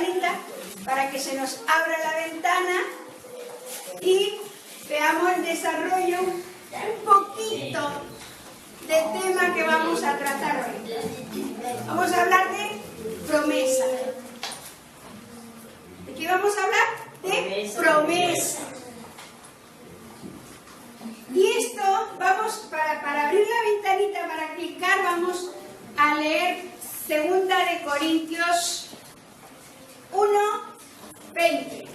ventanita para que se nos abra la ventana y veamos el desarrollo un poquito del tema que vamos a tratar hoy. Vamos a hablar de promesa. ¿De qué vamos a hablar? De promesa. Y esto, vamos, para abrir la ventanita, para clicar, vamos a leer 2 de Corintios 1:20.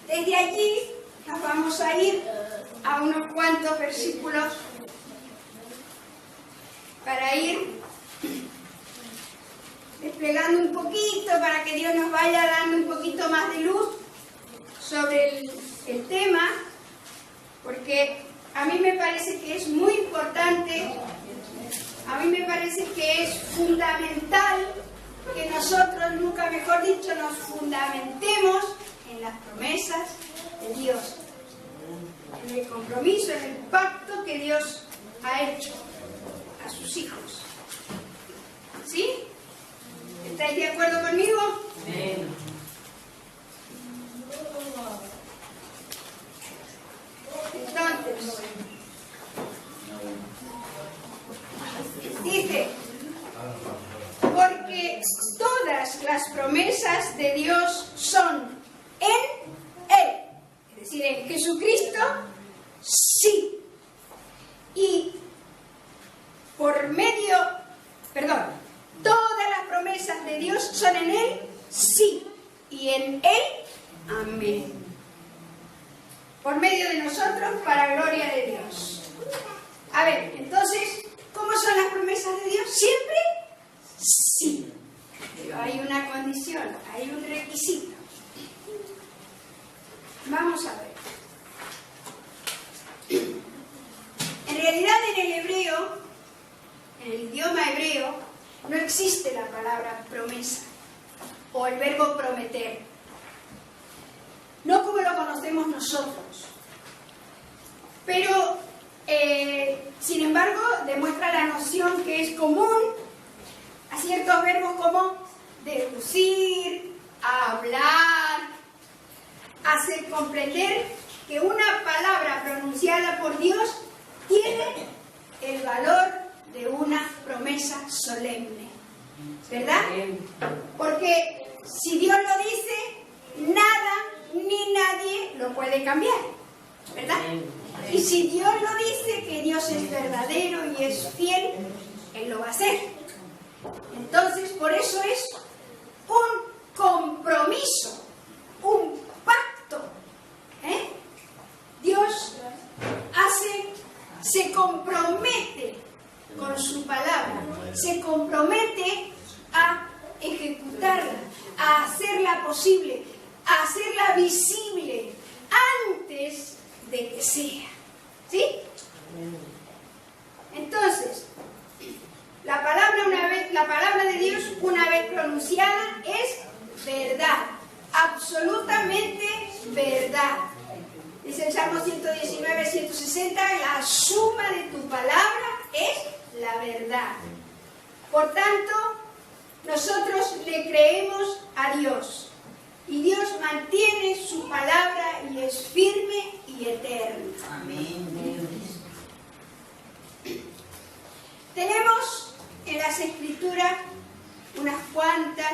Desde allí nos vamos a ir a unos cuantos versículos para ir desplegando un poquito, para que Dios nos vaya dando un poquito más de luz sobre el tema, porque a mí me parece que es muy importante, a mí me parece que es fundamental que nosotros, nunca mejor dicho, nos fundamentemos en las promesas de Dios, en el compromiso, en el pacto que Dios ha hecho a sus hijos. ¿Sí? ¿Estáis de acuerdo conmigo? Sí. Entonces, dice, porque todas las promesas de Dios son en Él, es decir, en Jesucristo, sí. Y todas las promesas de Dios son en Él, sí. Y en Él, amén. Por medio de nosotros, para gloria de Dios. A ver, entonces, ¿cómo son las promesas de Dios? ¿Siempre? Sí. Pero hay una condición, hay un requisito. Vamos a ver. En realidad, en el hebreo, en el idioma hebreo, no existe la palabra promesa o el verbo prometer. No como lo conocemos nosotros. Pero, sin embargo, demuestra la noción que es común a ciertos verbos como deducir, hablar, hacer comprender que una palabra pronunciada por Dios tiene el valor de una promesa solemne, ¿verdad? Porque si Dios lo dice, nada ni nadie lo puede cambiar, ¿verdad? Y si Dios lo dice, que Dios es verdadero y es fiel, Él lo va a hacer. Entonces, por eso es un compromiso, un pacto. Dios se compromete con su palabra, se compromete a ejecutarla, a hacerla posible, a hacerla visible antes de que sea. ¿Sí? Entonces, la palabra de Dios, una vez pronunciada, es verdad, absolutamente verdad. Dice el Salmo 119, 160, la suma de tu palabra es la verdad. Por tanto, nosotros le creemos a Dios. Y Dios mantiene su palabra y es firme y eterna. Amén. Tenemos en las Escrituras unas cuantas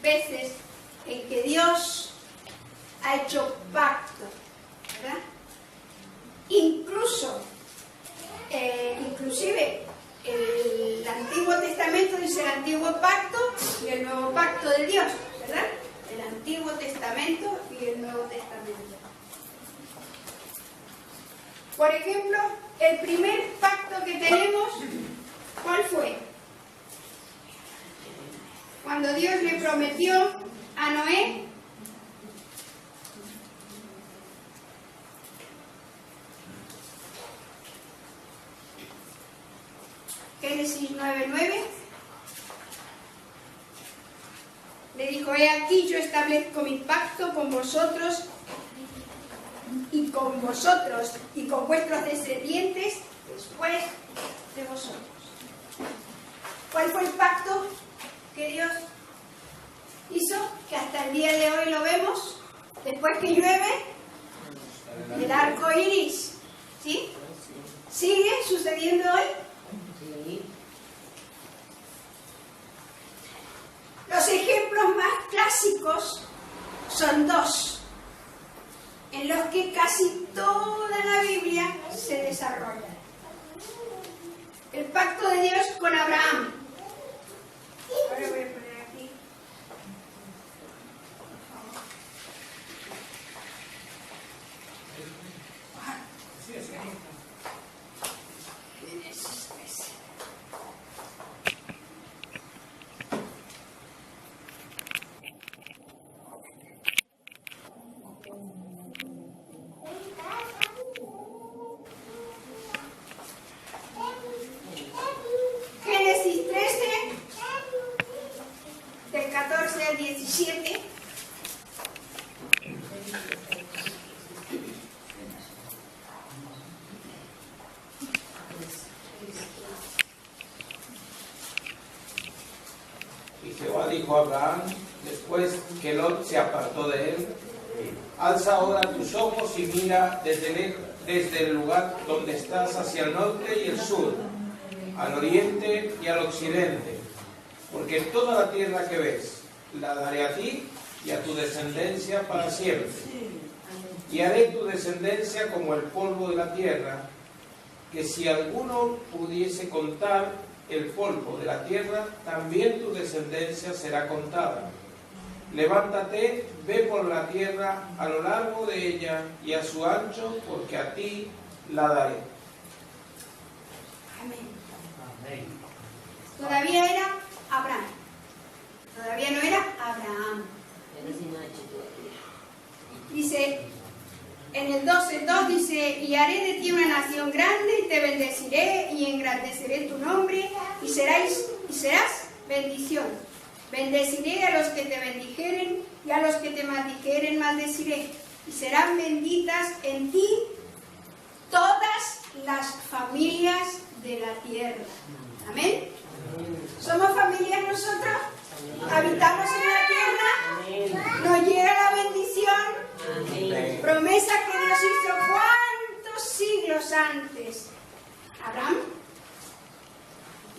veces en que Dios ha hecho pacto, ¿verdad? Inclusive el Antiguo Testamento dice el Antiguo Pacto y el Nuevo Pacto de Dios, ¿verdad? El Antiguo Testamento y el Nuevo Testamento. Por ejemplo, el primer pacto que tenemos, ¿cuál fue? Cuando Dios le prometió a Noé Génesis 9:9, le dijo: he aquí yo establezco mi pacto con vosotros y con vuestros descendientes después de vosotros. ¿Cuál fue el pacto que Dios hasta el día de hoy lo vemos, después que llueve, el arco iris, ¿sí? ¿Sigue sucediendo hoy? Sí. Los ejemplos más clásicos son dos, en los que casi toda la Biblia se desarrolla. El pacto de Dios con Abraham. Ahora voy a poner aquí. Génesis 13, del 14 al 17. Y Jehová dijo a Abraham, después que Lot se apartó de él: alza ahora tus ojos y mira desde el lugar donde estás hacia el norte y el sur, al oriente y al occidente, porque toda la tierra que ves la daré a ti y a tu descendencia para siempre. Y haré tu descendencia como el polvo de la tierra, que si alguno pudiese contar el polvo de la tierra, también tu descendencia será contada. Levántate, ve por la tierra a lo largo de ella y a su ancho, porque a ti la daré. Amén. Todavía era Abraham. Todavía no era Abraham. Dice, en el 12:2 dice, y haré de ti una nación grande y te bendeciré y engrandeceré tu nombre y serás bendición. Bendeciré a los que te bendijeren y a los que te maldijeren maldeciré. Y serán benditas en ti todas las familias de la tierra. Amén. ¿Somos familias nosotros? ¿Habitamos en la tierra? ¿Nos llega la bendición? Amén. Promesa que Dios hizo cuántos siglos antes. Abraham.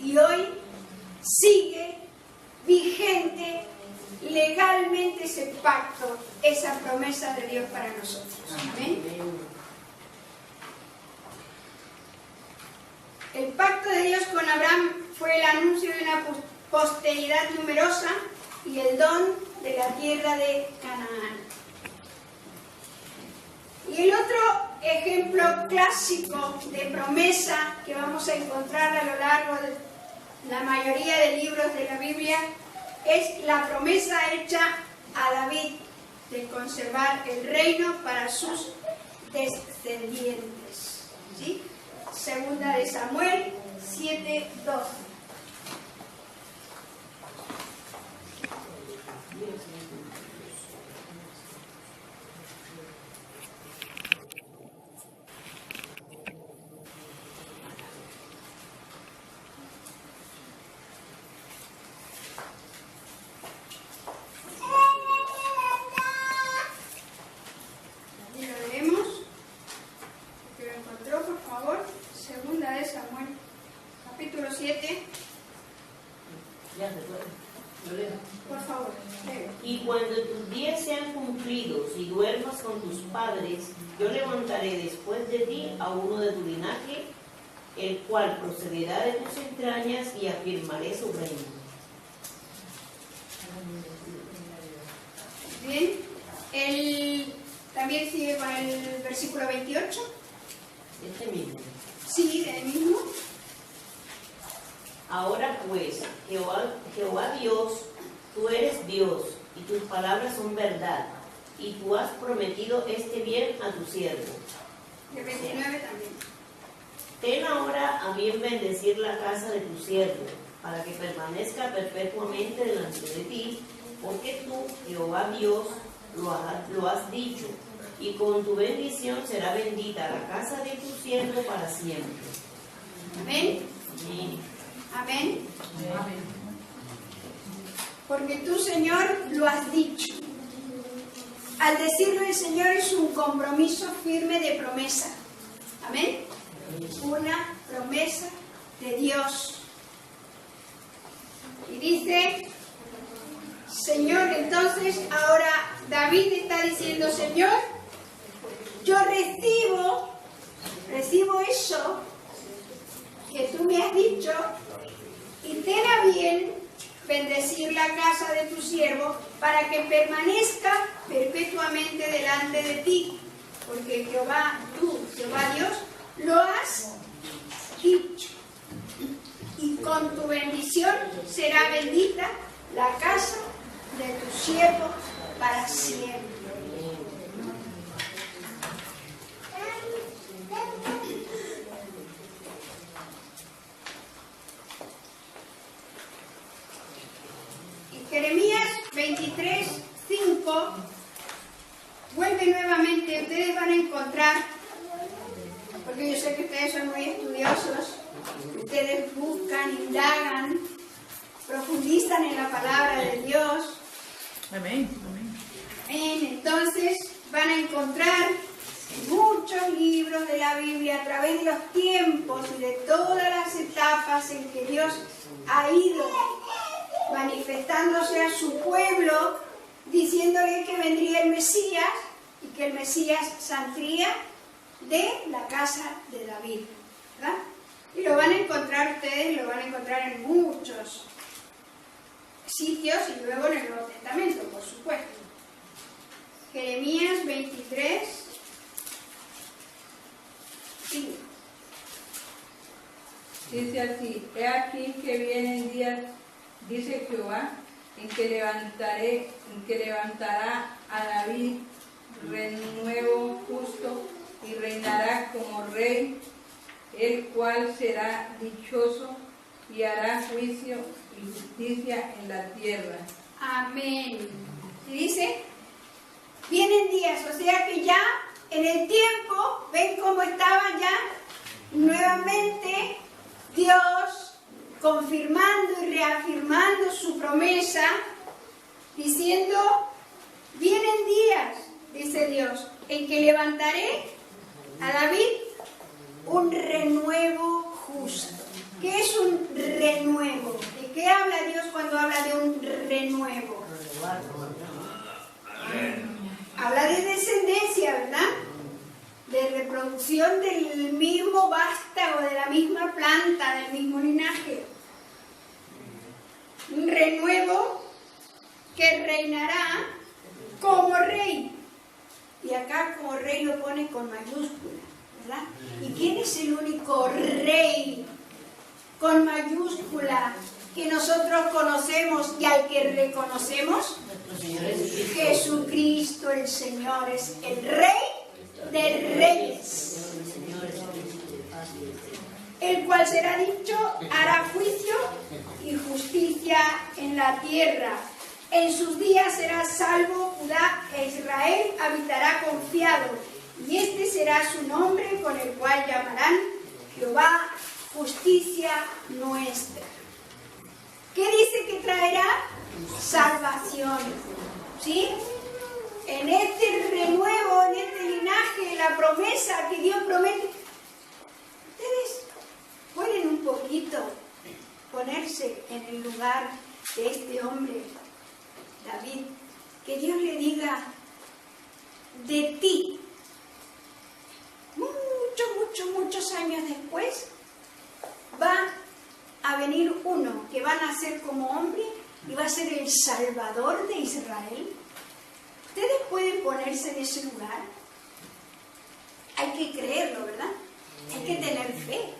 Y hoy sigue vigente legalmente ese pacto, esa promesa de Dios para nosotros. Amén. El pacto de Dios con Abraham fue el anuncio de una posteridad numerosa y el don de la tierra de Canaán. Y el otro ejemplo clásico de promesa que vamos a encontrar a lo largo de la mayoría de libros de la Biblia es la promesa hecha a David de conservar el reino para sus descendientes. ¿Sí? Segunda de Samuel 7:12. Por favor, leo. Y cuando tus días sean cumplidos y duermas con tus padres, yo levantaré después de ti a uno de tu linaje, el cual procederá de tus entrañas y afirmaré su reino. Bien, también sigue con el versículo 28. Este mismo. Sí, del mismo. Ahora pues, Jehová Dios, tú eres Dios, y tus palabras son verdad, y tú has prometido este bien a tu siervo. El 29 también. Ten ahora a bien bendecir la casa de tu siervo, para que permanezca perpetuamente delante de ti, porque tú, Jehová Dios, lo has dicho, y con tu bendición será bendita la casa de tu siervo para siempre. Amén. Amén. Amén. Porque tú, Señor, lo has dicho. Al decirlo el Señor es un compromiso firme de promesa. Amén. Una promesa de Dios. Y dice, Señor, entonces ahora David está diciendo, Señor, yo recibo eso que tú me has dicho y ten a bien bendecir la casa de tu siervo para que permanezca perpetuamente delante de ti, porque Jehová, tú, Jehová Dios, lo has dicho. Y con tu bendición será bendita la casa de tu siervo para siempre. Jeremías 23:5 vuelve nuevamente. Ustedes van a encontrar, porque yo sé que ustedes son muy estudiosos, ustedes buscan, indagan, profundizan en la palabra de Dios. Amén. Entonces van a encontrar muchos libros de la Biblia a través de los tiempos y de todas las etapas en que Dios ha ido manifestándose a su pueblo, diciéndole que vendría el Mesías y que el Mesías saldría de la casa de David, ¿verdad? Y lo van a encontrar ustedes, lo van a encontrar en muchos sitios y luego en el Nuevo Testamento, por supuesto. Jeremías 23:5. Dice así: he aquí que vienen días, dice Jehová, en que levantará a David renuevo justo y reinará como rey, el cual será dichoso y hará juicio y justicia en la tierra. Amén. Y dice, vienen días, o sea que ya en el tiempo, ven cómo estaba ya nuevamente Dios confirmando y reafirmando su promesa, diciendo, vienen días, dice Dios, en que levantaré a David un renuevo justo. ¿Qué es un renuevo? ¿De qué habla Dios cuando habla de un renuevo? Habla de descendencia, ¿verdad? De reproducción del mismo vástago, de la misma planta, del mismo linaje. Un renuevo que reinará como rey. Y acá como rey lo pone con mayúscula, ¿verdad? ¿Y quién es el único rey con mayúscula que nosotros conocemos y al que reconocemos? Jesucristo el Señor es el Rey de Reyes, el cual será dicho, hará juicio y justicia en la tierra. En sus días será salvo Judá e Israel habitará confiado, y este será su nombre con el cual llamarán Jehová, justicia nuestra. ¿Qué dice que traerá? Salvación. ¿Sí? En este renuevo, en este linaje, la promesa que Dios promete. Ustedes pueden un poquito ponerse en el lugar de este hombre, David, que Dios le diga, de ti, muchos años después, va a venir uno que va a nacer como hombre y va a ser el Salvador de Israel. Ustedes pueden ponerse en ese lugar. Hay que creerlo, ¿verdad? Hay que tener fe.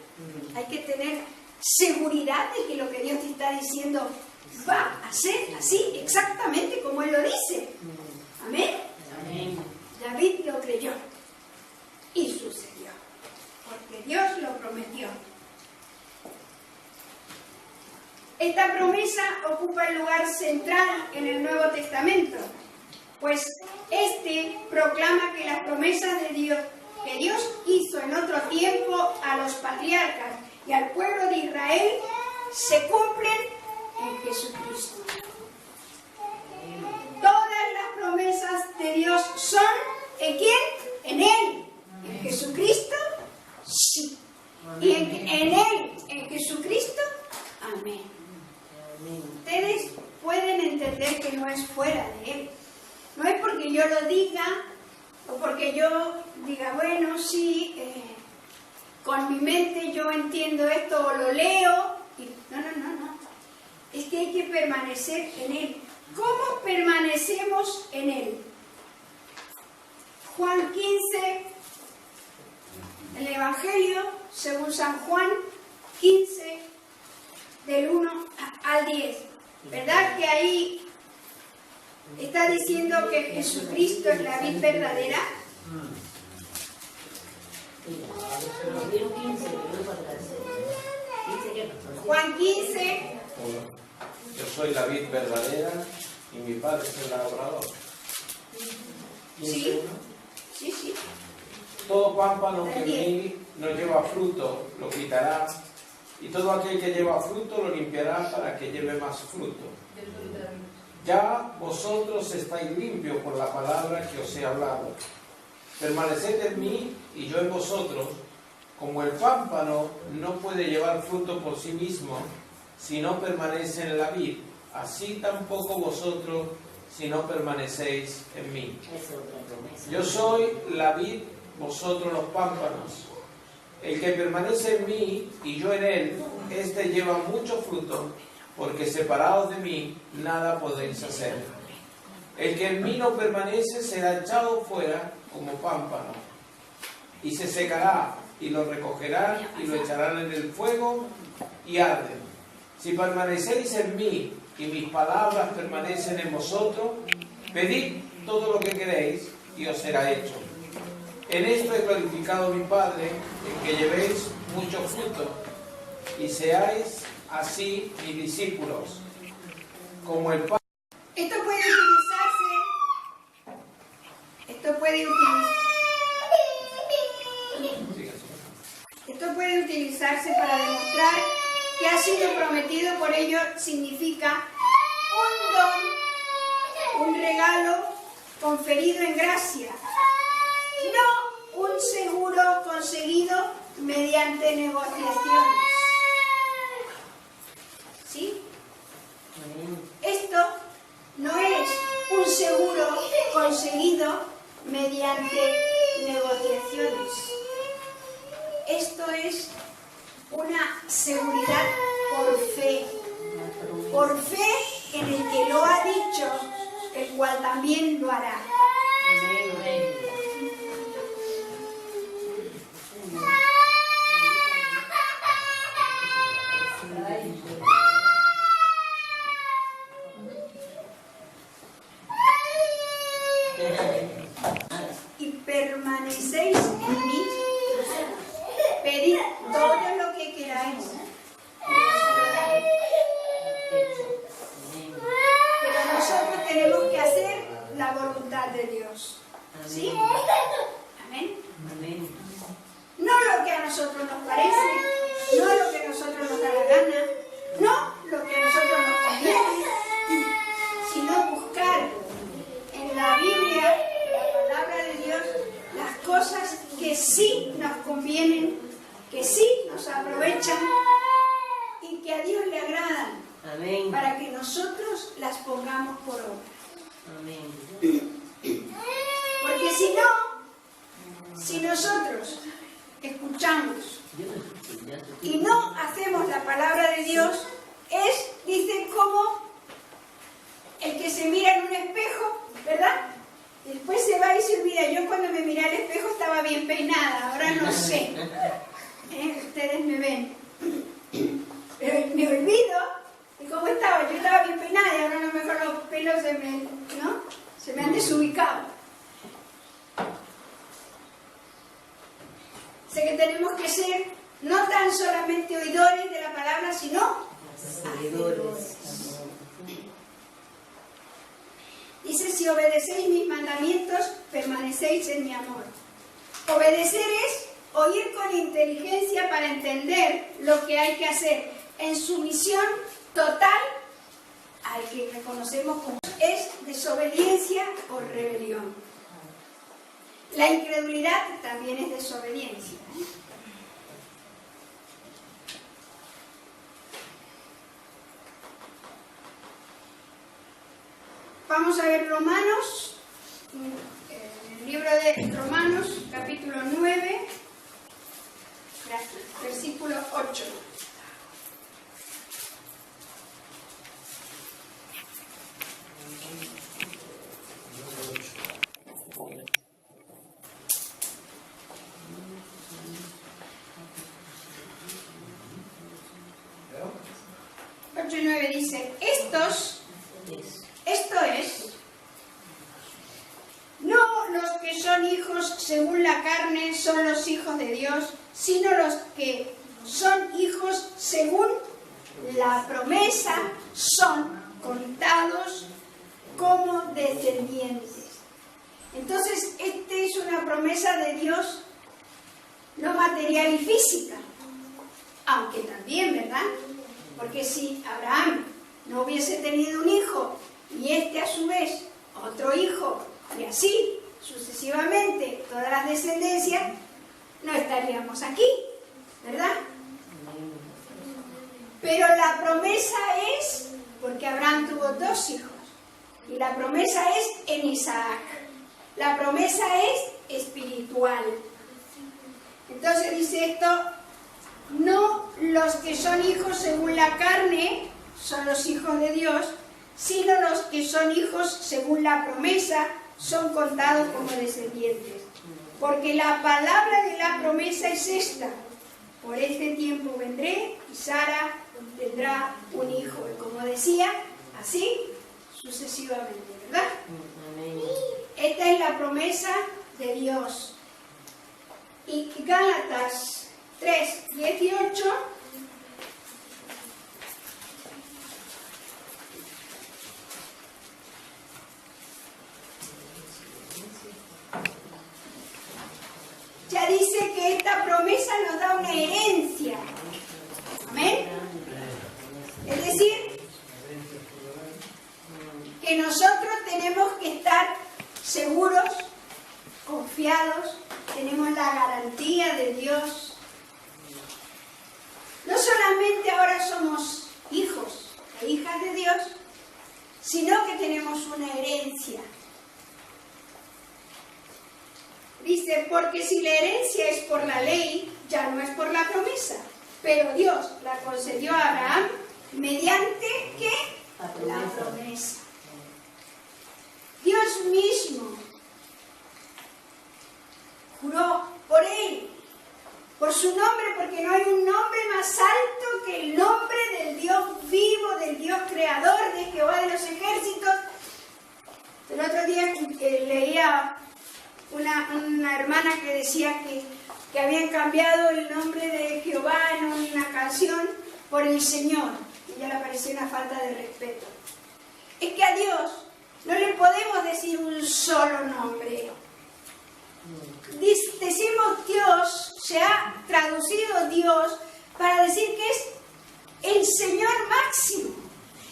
Hay que tener seguridad de que lo que Dios te está diciendo va a ser así, exactamente como Él lo dice. ¿Amén? Amén. David lo creyó y sucedió, porque Dios lo prometió. Esta promesa ocupa el lugar central en el Nuevo Testamento, pues este proclama que las promesas de Dios, que Dios hizo en otro tiempo a los patriarcas y al pueblo de Israel, se cumplen en Jesucristo. Todas las promesas de Dios entender que no es fuera de Él. No es porque yo lo diga o porque yo diga, bueno, sí, con mi mente yo entiendo esto o lo leo. No. Es que hay que permanecer en Él. ¿Cómo permanecemos en Él? Juan 15, el Evangelio según San Juan 15, del 1 al 10. ¿Verdad que ahí está diciendo que Jesucristo es la vid verdadera? Juan 15. Yo soy la vid verdadera y mi padre es el labrador. Sí. Todo pámpano que en mí no lleva fruto lo quitará, y todo aquel que lleva fruto lo limpiará para que lleve más fruto. Ya vosotros estáis limpios por la palabra que os he hablado. Permaneced en mí y yo en vosotros. Como el pámpano no puede llevar fruto por sí mismo si no permanece en la vid, así tampoco vosotros si no permanecéis en mí. Yo soy la vid, vosotros los pámpanos. El que permanece en mí y yo en él, éste lleva mucho fruto, porque separados de mí nada podéis hacer. El que en mí no permanece será echado fuera como pámpano, y se secará, y lo recogerán y lo echarán en el fuego y arden. Si permanecéis en mí y mis palabras permanecen en vosotros, pedid todo lo que queréis y os será hecho. En esto he glorificado a mi Padre, en que llevéis mucho fruto y seáis así mis discípulos. Como el Padre. Esto puede utilizarse para demostrar que ha sido prometido, por ello significa un don, un regalo conferido en gracia, no un seguro conseguido mediante negociaciones. ¿Sí? Esto no es un seguro conseguido mediante negociaciones. Esto es una seguridad por fe en el que lo ha dicho, el cual también lo hará. Y permanecéis en mí, pedid todo lo que queráis. Pero nosotros tenemos que hacer la voluntad de Dios. ¿Sí? Amén. No lo que a nosotros nos parece, no lo que a nosotros nos da la gana, no lo que a nosotros nos conviene, sino buscar en la Biblia, la palabra de Dios, las cosas que sí nos convienen, que sí nos aprovechan y que a Dios le agradan. Amén. Para que nosotros las pongamos por obra. Amén. Porque si nosotros escuchamos y no hacemos la palabra de Dios, dice, como el que se mira en un espejo, ¿verdad? Después se va y se olvida. Yo cuando me miré al espejo estaba bien peinada, ahora no sé. Ustedes me ven. Pero me olvido de cómo estaba. Yo estaba bien peinada y ahora a lo mejor los pelos se me han desubicado. Sé que tenemos que ser no tan solamente oidores de la palabra, sino hacedores. Dice, si obedecéis mis mandamientos, permanecéis en mi amor. Obedecer es oír con inteligencia para entender lo que hay que hacer en sumisión total al que reconocemos como es desobediencia o rebelión. La incredulidad también es desobediencia. Vamos a ver Romanos, el libro de Romanos, capítulo 9, versículo 8. Ocho y 9 dice, esto es, no los que son hijos según la carne son los hijos de Dios, sino los que son hijos según la promesa son contados como descendientes. Entonces, esta es una promesa de Dios no material y física, aunque también, ¿verdad? Porque si Abraham no hubiese tenido un hijo y este a su vez otro hijo y así sucesivamente todas las descendencias, no estaríamos aquí, ¿verdad? Pero la promesa es, porque Abraham tuvo 2 hijos, y la promesa es en Isaac. La promesa es espiritual. Entonces dice esto, no los que son hijos según la carne son los hijos de Dios, sino los que son hijos según la promesa son contados como descendientes. Porque la palabra de la promesa es esta: por este tiempo vendré y Sara tendrá un hijo. Y como decía, así sucesivamente, ¿verdad? Esta es la promesa de Dios. Y Gálatas 3:18 ya dice que esta promesa nos da una herencia. Amén. Es decir, que nosotros tenemos que estar seguros, confiados, tenemos la garantía de Dios. No solamente ahora somos hijos e hijas de Dios, sino que tenemos una herencia. Dice, porque si la herencia es por la ley, ya no es por la promesa, pero Dios la concedió a Abraham mediante ¿qué? La promesa. Dios mismo juró por él, por su nombre, porque no hay un nombre más alto que el nombre del Dios vivo, del Dios creador, de Jehová de los ejércitos. El otro día leía una hermana que decía que habían cambiado el nombre de Jehová en una canción por el Señor, y ya le pareció una falta de respeto. Es que a Dios no le podemos decir un solo nombre. Decimos Dios, se ha traducido Dios para decir que es el Señor máximo,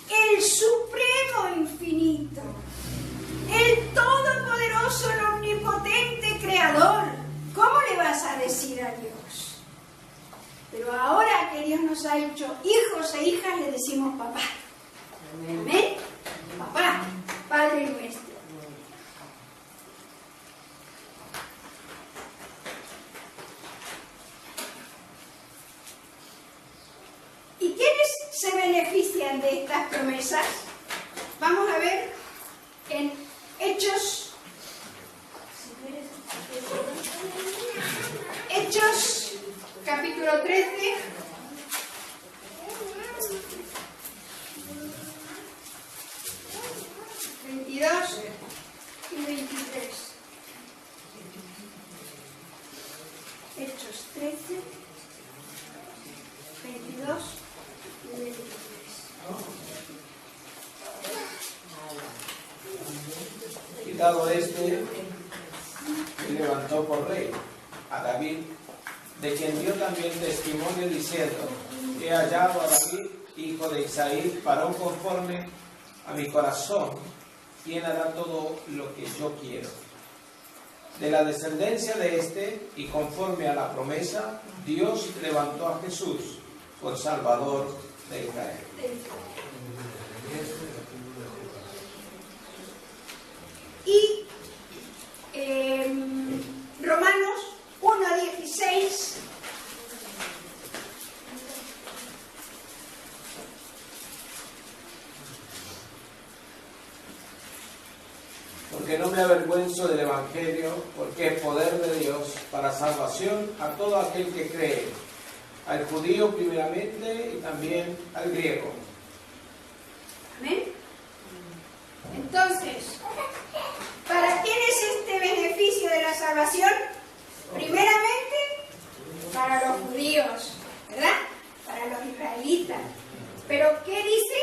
el supremo infinito, el todopoderoso, el omnipotente creador. ¿Cómo le vas a decir a Dios? Pero ahora que Dios nos ha hecho hijos e hijas, le decimos papá. Amén. Papá, Padre nuestro. ¿Y quiénes se benefician de estas promesas? Vamos a ver en Hechos 13, y 23. Hechos 13, 22 y 23. Quitado este, y levantó por rey a David, de quien dio también testimonio diciendo: he hallado a David, hijo de Isaí, varón conforme a mi corazón, quien hará todo lo que yo quiero. De la descendencia de este, y conforme a la promesa, Dios levantó a Jesús por Salvador de Israel. porque no me avergüenzo del Evangelio, porque es poder de Dios para salvación a todo aquel que cree, al judío primeramente y también al griego. Amén. Entonces, ¿para quién es este beneficio de la salvación? Primeramente, para los judíos, ¿verdad? Para los israelitas. Pero ¿qué dice?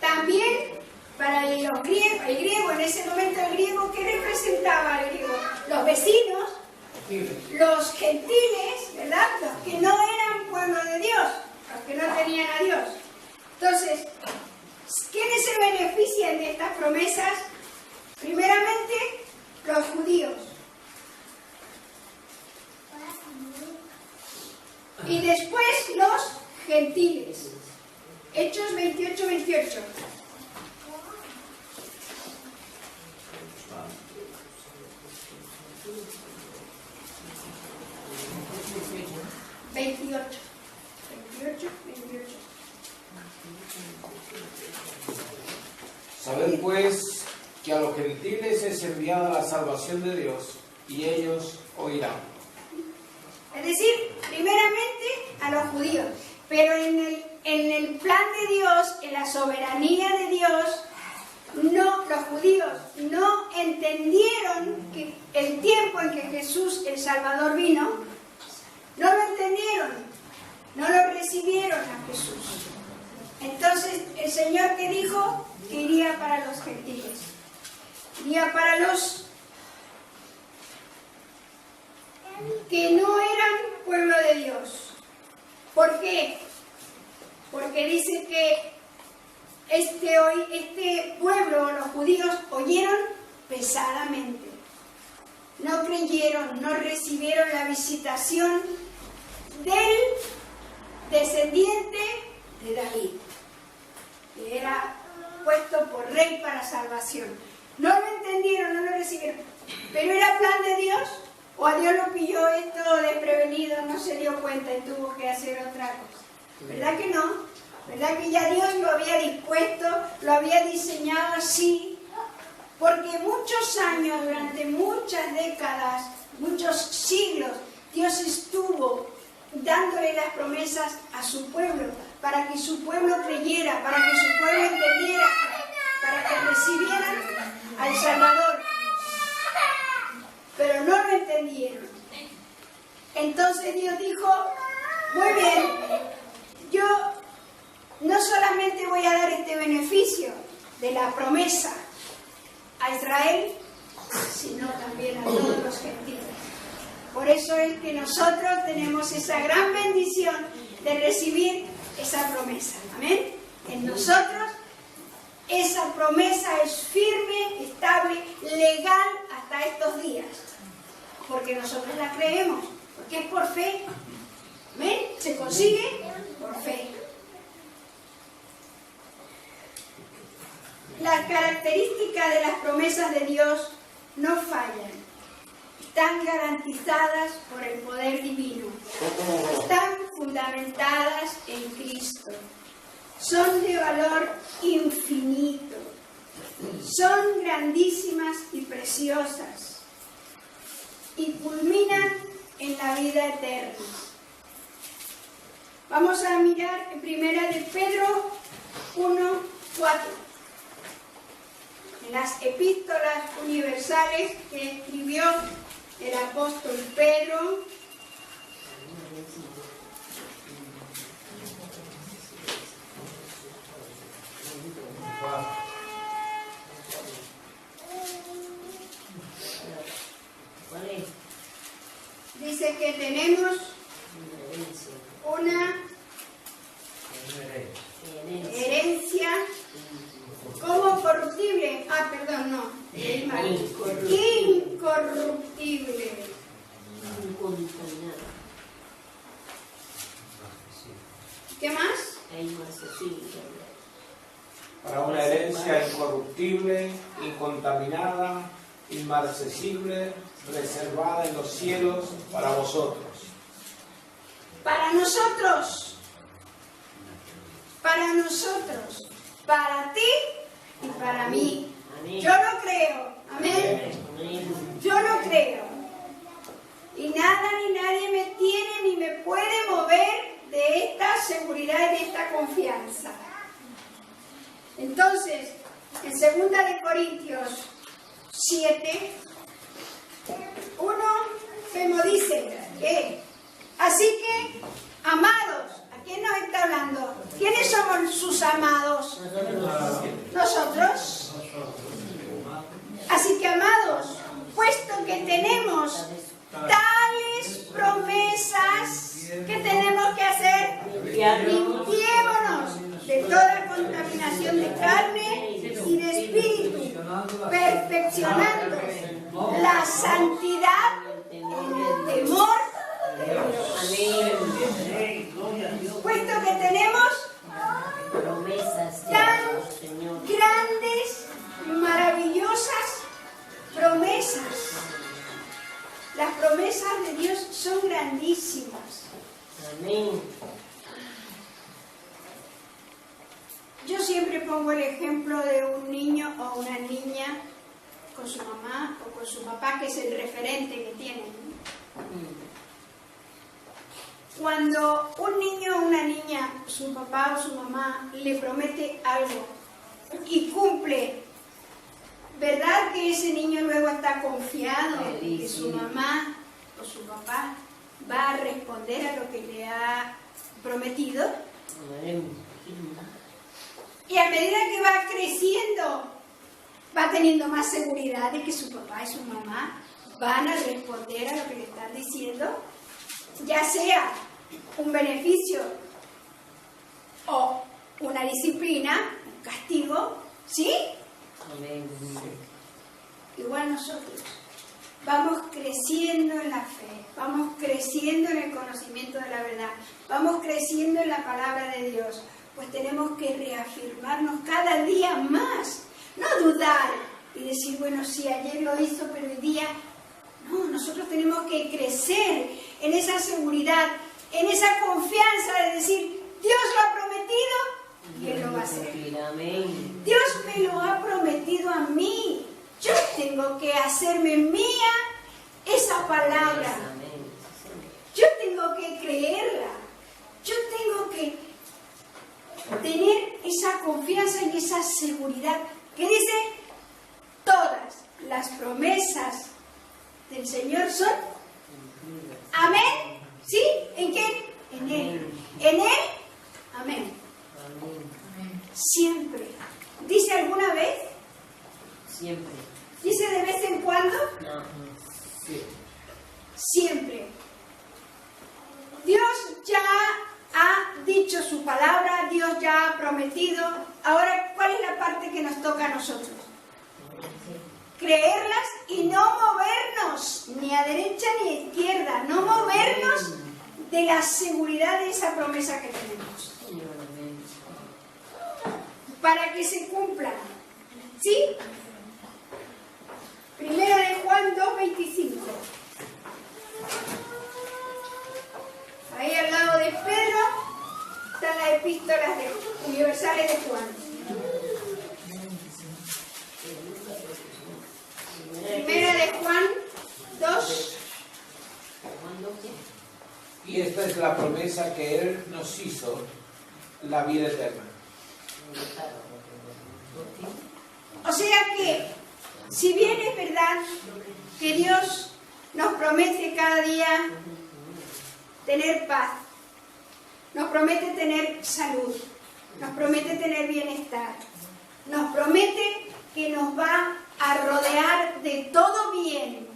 También para los griegos. El griego, en ese momento el griego, ¿qué representaba el griego? Los vecinos, los gentiles, ¿verdad? Los que no eran pueblo de Dios, los que no tenían a Dios. Entonces, ¿quiénes se benefician de estas promesas? Primeramente, los judíos. Y después los gentiles. Hechos 28:28. Sabed pues que a los gentiles es enviada la salvación de Dios, y ellos oirán. Es decir, primeramente a los judíos, pero en el plan de Dios, en la soberanía de Dios, no, los judíos no entendieron que el tiempo en que Jesús el Salvador vino, no lo entendieron, no lo recibieron a Jesús. Entonces el Señor que dijo que iría para los gentiles, iría para los que no eran pueblo de Dios. ¿Por qué? Porque dice que este pueblo, los judíos, oyeron pesadamente. No creyeron, no recibieron la visitación del descendiente de David, que era puesto por rey para salvación. No lo entendieron, no lo recibieron. Pero era plan de Dios, o a Dios lo pilló esto desprevenido, no se dio cuenta y tuvo que hacer otra cosa. ¿Verdad que no? ¿Verdad que ya Dios lo había dispuesto, lo había diseñado así? Porque muchos años, durante muchas décadas, muchos siglos, Dios estuvo dándole las promesas a su pueblo, para que su pueblo creyera, para que su pueblo entendiera, para que recibieran al Salvador. Pero no lo entendieron. Entonces Dios dijo, muy bien, yo no solamente voy a dar este beneficio de la promesa a Israel, sino también a todos los gentiles. Por eso es que nosotros tenemos esa gran bendición de recibir esa promesa. Amén. En nosotros esa promesa es firme, estable, legal hasta estos días. Porque nosotros la creemos, porque es por fe. Amén. Se consigue por fe. Las características de las promesas de Dios no fallan. Están garantizadas por el poder divino. Están fundamentadas en Cristo. Son de valor infinito. Son grandísimas y preciosas. Y culminan en la vida eterna. Vamos a mirar en primera de Pedro 1:4. En las epístolas universales que escribió el apóstol Pedro, dice que tenemos una herencia como corruptible, incorruptible. ¿Qué más? Para una herencia incorruptible, incontaminada, inmarcesible, reservada en los cielos para vosotros. Para nosotros, para ti y para mí. Yo lo creo. Amén. Yo lo creo. Y nada ni nadie me tiene ni me puede mover de esta seguridad y de esta confianza. Entonces, en 2 de Corintios 7, 1, como dice que, así que, amados, ¿a quién nos está hablando? ¿Quiénes somos sus amados? Nosotros. Así que, amados, puesto que tenemos tales promesas, ¿qué tenemos que hacer? Limpiémonos de toda contaminación de carne y de espíritu, perfeccionando la santidad en el temor de Dios. Puesto que tenemos tan grandes, maravillosas promesas. Las promesas de Dios son grandísimas. Amén. Yo siempre pongo el ejemplo de un niño o una niña con su mamá o con su papá, que es el referente que tienen. Cuando un niño o una niña, su papá o su mamá, le promete algo y cumple, ¿verdad que ese niño luego está confiado en que su mamá o su papá va a responder a lo que le ha prometido? Y a medida que va creciendo, va teniendo más seguridad de que su papá y su mamá van a responder a lo que le están diciendo, ya sea un beneficio o una disciplina, un castigo, ¿sí? Amén. Igual nosotros vamos creciendo en la fe, vamos creciendo en el conocimiento de la verdad, vamos creciendo en la palabra de Dios, pues tenemos que reafirmarnos cada día más, no dudar y decir, bueno, sí, ayer lo hizo, pero hoy día no. Nosotros tenemos que crecer en esa seguridad, en esa confianza de decir, Dios lo ha prometido y Él lo va a hacer. Dios me lo ha prometido a mí. Yo tengo que hacerme mía esa palabra. Yo tengo que creerla. Yo tengo que tener esa confianza y esa seguridad que dice, todas las promesas del Señor son amén. ¿Sí? ¿En qué? En Él. En Él, amén. Siempre. ¿Dice alguna vez? Siempre. ¿Dice de vez en cuando? No. Siempre. Dios ya ha dicho su palabra, Dios ya ha prometido. Ahora, ¿cuál es la parte que nos toca a nosotros? Creerlas y no movernos, ni a derecha ni a izquierda, no movernos de la seguridad de esa promesa que tenemos. Para que se cumpla. ¿Sí? Primera de Juan 2:25. Ahí al lado de Pedro están las epístolas universales de Juan. Primera de Juan 2. Y esta es la promesa que Él nos hizo, la vida eterna. O sea que, si bien es verdad que Dios nos promete cada día tener paz, nos promete tener salud, nos promete tener bienestar, nos promete que nos va a rodear de todo bien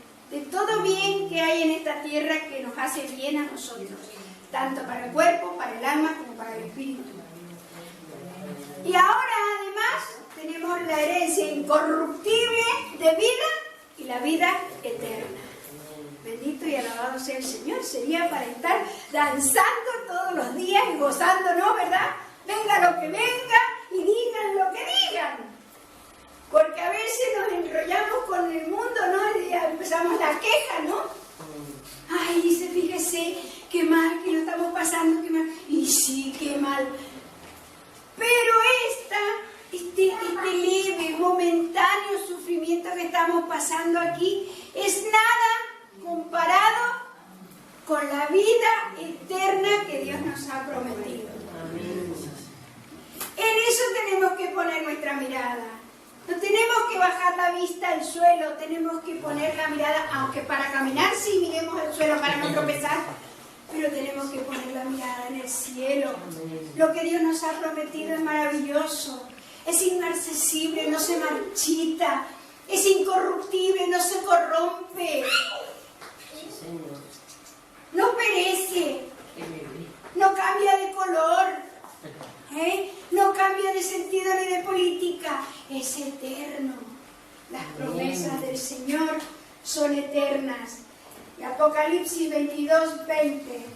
que hay en esta tierra que nos hace bien a nosotros, tanto para el cuerpo, para el alma, como para el espíritu. Y ahora además tenemos la herencia incorruptible de vida y la vida eterna. Bendito y alabado sea el Señor. Sería para estar danzando todos los días y gozándonos, ¿verdad? Venga lo que venga y digan lo que digan. Porque a veces nos enrollamos con el mundo, ¿no? Y empezamos la queja, ¿no? Ay, dice, fíjese, qué mal que lo estamos pasando, qué mal. Y sí, qué mal. Pero este leve, momentáneo sufrimiento que estamos pasando aquí es nada comparado con la vida eterna que Dios nos ha prometido. En eso tenemos que poner nuestra mirada. No tenemos que bajar la vista al suelo, tenemos que poner la mirada, aunque para caminar sí miremos al suelo para no tropezar, pero tenemos que poner la mirada en el cielo. Lo que Dios nos ha prometido es maravilloso, es inmarcesible, no se marchita, es incorruptible, no se corrompe, no perece, no cambia de color, no cambia de sentido ni de política, es eterno. Las promesas del Señor son eternas. Y Apocalipsis 22:20.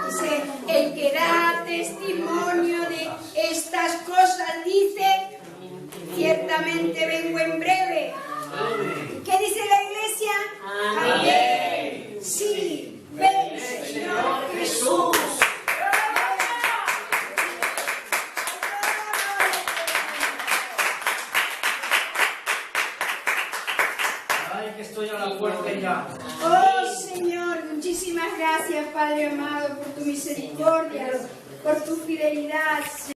Dice, el que da testimonio de estas cosas dice, ciertamente vengo en breve. ¿Qué dice la iglesia? Amén. Sí, ven, Señor Jesús. Ay, que estoy a la puerta ya. Oh Señor, muchísimas gracias, Padre amado, por tu misericordia, por tu fidelidad.